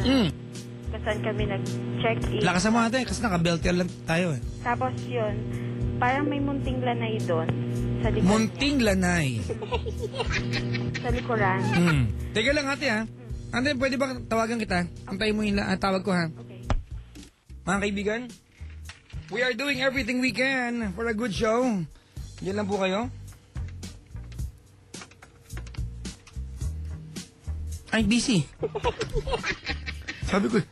kung saan kami nag-check-in. Lakas mo ate, kasi naka-belter lang tayo eh. Tapos yun, parang may munting lanay doon. Sa likod Munting lanay. Sa likuran. Teka lang ate ha. Ate, pwede ba tawagan kita? Antayin mo yung tawag ko ha. Okay. Mga kaibigan, we are doing everything we can for a good show. Diyan lang po kayo. Ay, busy. Sabi ko.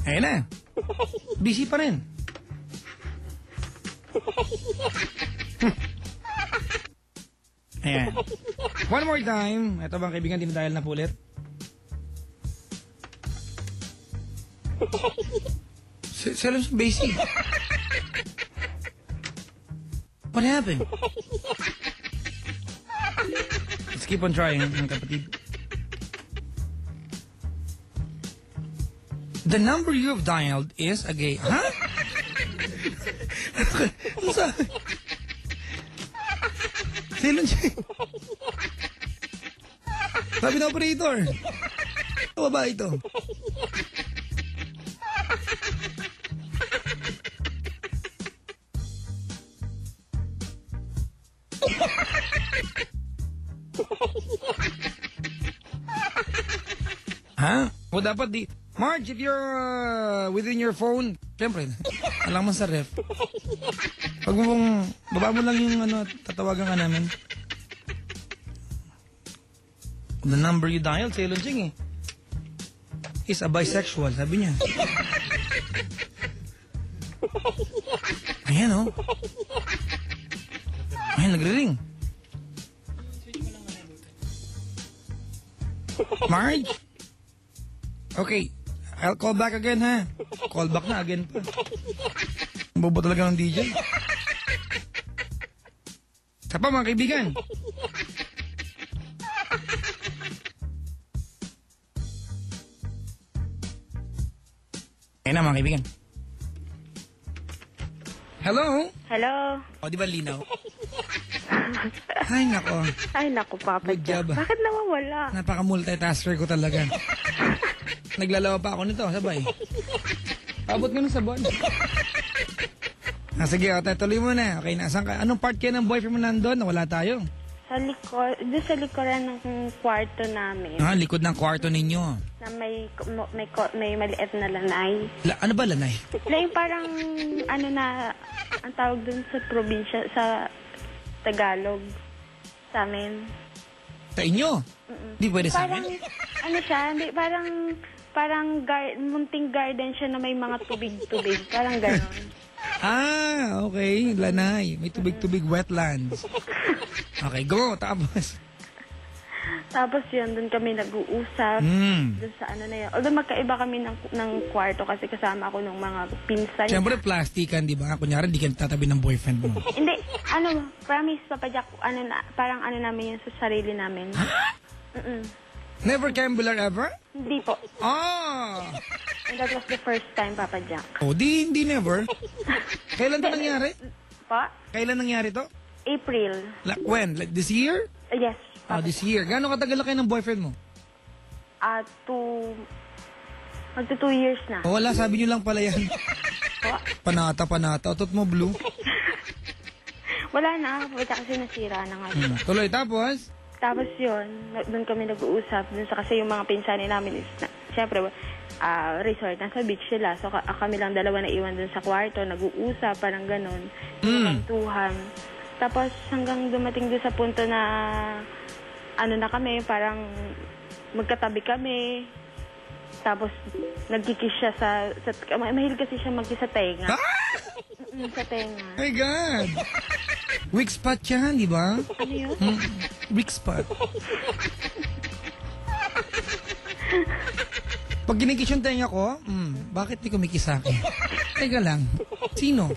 Ayun na. Busy pa rin. Ayan. One more time. Ito bang kaibigan, dinadayal na po ulit. Salam sa busy. What happened? Let's keep on trying, mga kapatid. The number you have dialed is a gay... Ha? Ano sabi? Silon siya. Sabi na operator. Ano ba ito? Ha? O dapat di... Marge, if you're within your phone, syempre, alam mo sa ref. Pag mo baba mo lang yung tatawagan ka namin. The number you dialed, si Elon Ching is a bisexual, sabi niya. Ayan o. Ayan, nagre-ring. Marge? Okay. I'll call back again, ha? Call back na again pa. Bobo talaga ng DJ. Sa pa, mga kaibigan. Ayun na, mga kaibigan. Hello? Hello? O, di ba linaw? Ay, nako. Ay, naku, Papa Good Jack. job. Bakit nawawala? Napaka-multitasker ko talaga. Naglalawa pa ako nito, sabay. Abot ko na sa buwan. Sige, ate, tuloy mo na. Okay, nasan ka? Anong part kayo ng boyfriend mo nandun? Wala tayo. Sa doon sa likuran ng kwarto namin. Likod ng kwarto ninyo. Na may maliit na lanay. Ano ba lanay? Na yung parang, ang tawag dun sa probinsya, sa Tagalog, sa amin. Sa inyo? Di pwede sa Parang, amin? parang munting garden siya na may mga tubig-tubig. Parang gano'n. Okay. Lanay. May tubig-tubig wetlands. Okay, go. Tapos. Tapos yun, doon kami nag-uusap. Doon sa na yun. Although magkaiba kami ng kwarto kasi kasama ako ng mga pinsan. Siyempre, plastikan, di ba? Kunyari, di ka tatabi ng boyfriend mo. Hindi. Promise, Papa Jack, parang namin yun sa sarili namin. Never gambler ever? Hindi po. And that was the first time, Papa Jack. Hindi never. Kailan to nangyari? Pa? Kailan nangyari to? April. When? Like this year? Yes. This year. Gano'ng katagal na kayo ng boyfriend mo? Magto 2 years na. Wala, sabi nyo lang pala yan. Panata. Otot mo blue. Wala na. Kasi nasira na nga. Tuloy, tapos? Tapos yun, doon kami nag-uusap. Kasi yung mga pinsani namin is, syempre, resort, nasa beach sila. So kami lang dalawa na iwan doon sa kwarto, nag-uusap, parang ganon. Tuhan. Tapos hanggang dumating doon sa punto na, na kami, parang magkatabi kami. Tapos nagkikis siya mahilig kasi siya magkis sa tenga. Sa tenga. Oh my God! Weak spot yan, di ba? Ano yun? Weak spot. Pag ginikis yung tenga ko, bakit di kumikis sa akin? Teka lang, sino?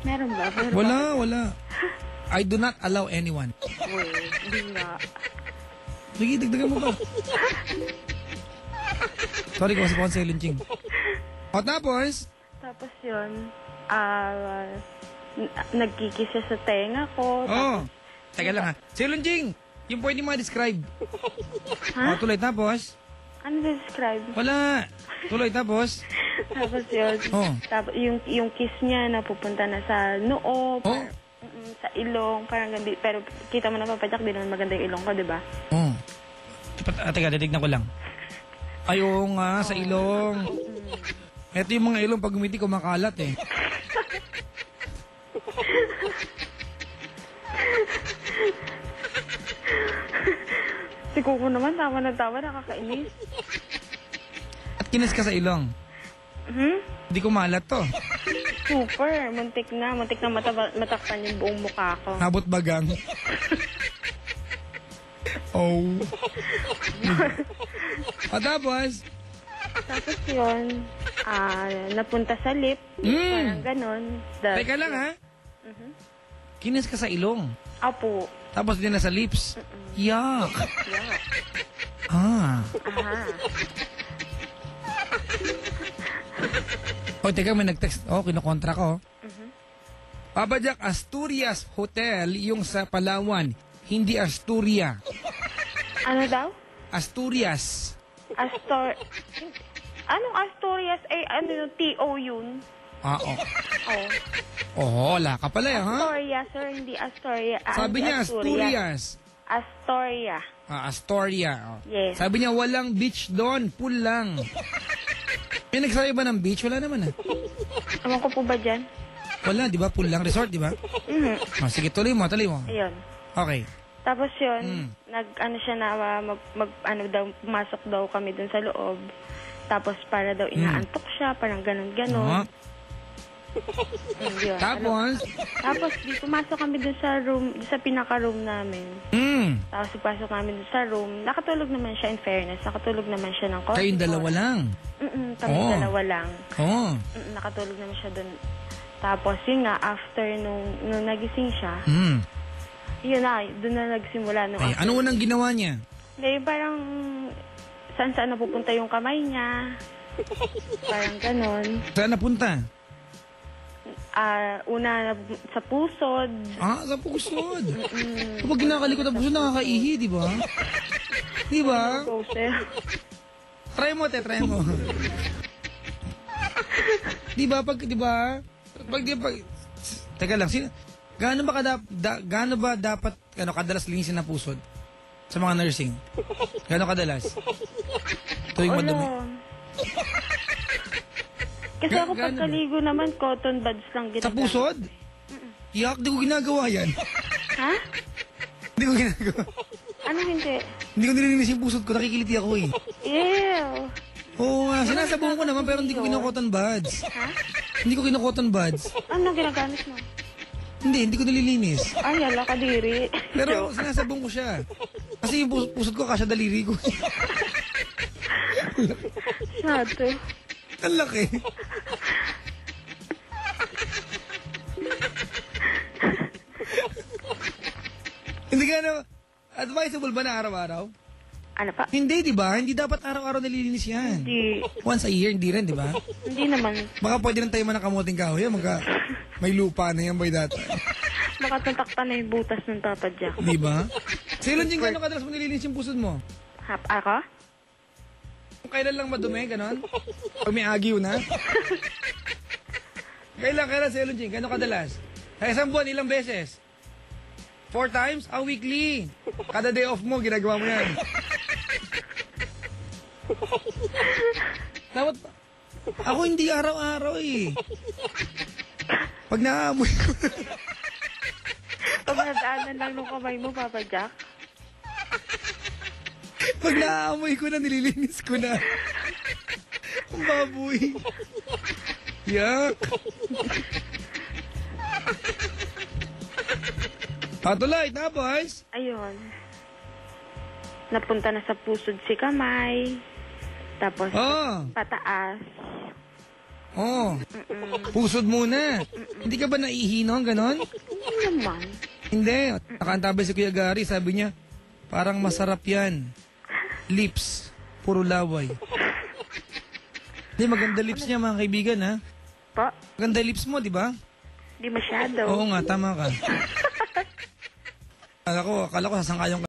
Meron ba? Wala. I do not allow anyone. Uy, hindi nga. Sige, dagdagan mo ba? Sorry kung sa si Lunching. O tapos? Tapos yun, nagkikis siya sa tenga ko. Teka lang ha. Si Lunching, Yung pwede mo describe. Ha? Tuloy tapos. Ano describe? Wala. Tuloy tapos. Tapos yun. Oh. Tapos yung kiss niya napupunta na sa noo. Oh. Sa ilong. Parang gandi. Pero kita mo na Papa Jack, di naman maganda yung ilong ko, di ba? Oh. Teka, titignan ko lang. Ay, oo nga, sa ilong. Ito yung mga ilong pag umiti kumakalat eh. Si Coco naman, tawa na tawa, nakakainis. At kinis ka sa ilong. Hindi kumalat to. Super, muntik na matakpan yung buong mukha ko. Habot bagang. Oh. At tapos? Tapos yun, napunta sa lip, parang ganon. Teka lang ha? Kinis ka sa ilong. Apo. Tapos din na sa lips. Yuck. Yeah. Ah. O, teka, may nag-text. Oh, kinukontra ko. Papa Jack, Asturias Hotel, yung sa Palawan. Hindi Asturia. Ano daw? Asturias. Anong Asturias? Ano yung T.O. yun? Oo. Oh. Oh, wala ka pala ha? Astoria, sir, hindi Astoria. Sabi niya Asturias. Astoria. Astoria. Oh. Yes. Sabi niya walang beach doon, pool lang. May nagsabi ba ng beach? Wala naman Ewan ko po ba dyan? Wala, di ba? Pool lang, resort, di ba? Oh, sige, tuloy mo. Ayun. Okay. Tapos yun, siya na, pumasok daw kami dun sa loob. Tapos para daw inaantok siya, parang ganon-ganon. Yun. Tapos di pumasok kami dun sa room, sa pinaka-room namin. Tapos pupasok namin dun sa room. Nakatulog naman siya, in fairness. Nakatulog naman siya ng konti. Kayong dalawa lang? Kami dalawa lang. Nakatulog naman siya dun. Tapos yun nga, after nung nagising siya, yun na, dun na nagsimula. Ay, ano unang ginawa niya? Hindi, parang saan napupunta yung kamay niya. Parang ganon. Saan napunta? Una sa pusod. Sa pusod. Kapag kinakalikot ang pusod, nakakaihi, di ba? Di ba? Try mo, try mo. Di ba? Teka lang, gaano ba dapat kadalas linisin na pusod sa mga nursing? Gaano kadalas? Tuwing madumi. Kasi ako pagkaligo naman, cotton buds lang ginagawa. Sa pusod? Yak, di ko ginagawa yan. Ha? Hindi ko ginagawa. Ano hindi? Hindi ko nililinis yung pusod ko, nakikiliti ako eh. Ew. Oo nga, sinasabong ko naman pero hindi ko kino-cotton buds. Ha? Hindi ko kino-cotton buds. Ano ginagamit mo? Hindi ko nililinis. Ay, ala kadiri. Pero sinasabong ko siya. Kasi yung pusod ko kasya daliri ko. Sato. Ang laki. Hindi ka advisable ba na araw-araw? Ano pa? Hindi, di ba? Hindi dapat araw-araw nililinis yan. Hindi. Once a year, hindi rin, di ba? Hindi naman. Baka pwede rin tayo manakamuting kahoy. May lupa na yan by that time. Baka tatakpan na yung butas ng Papa Jack. Di ba? Silon Jing, gano'ng kadalas mo nililinis yung pusod mo? Ako? Kung kailan lang madumi, gano'n? Pag may agiw na? Kailan, Silon Jing? Gano'ng kadalas? Sa isang buwan, ilang beses? 4 times? Weekly. Kada day off mo, ginagawa mo yan. Dapat, ako hindi araw-araw eh. Pag naamoy ko na. Pag nadaanan lang nung kamay mo, Papa Jack. Pag naamoy ko na, nililinis ko na. Ang baboy. Yak. Patuloy, tapos? Ayun. Napunta na sa pusod si kamay. Tapos, pataas. Pusod muna. Hindi ka ba naihinong, ganon? Hindi naman. Hindi. Nakaantabay si Kuya Gary, sabi niya, parang masarap yan. Lips. Puro laway. Hindi, maganda lips niya, mga kaibigan, ha? Po? Maganda lips mo, di ba? Hindi masyado. Oo nga, tama ka. Akala ko sasangkayon ka.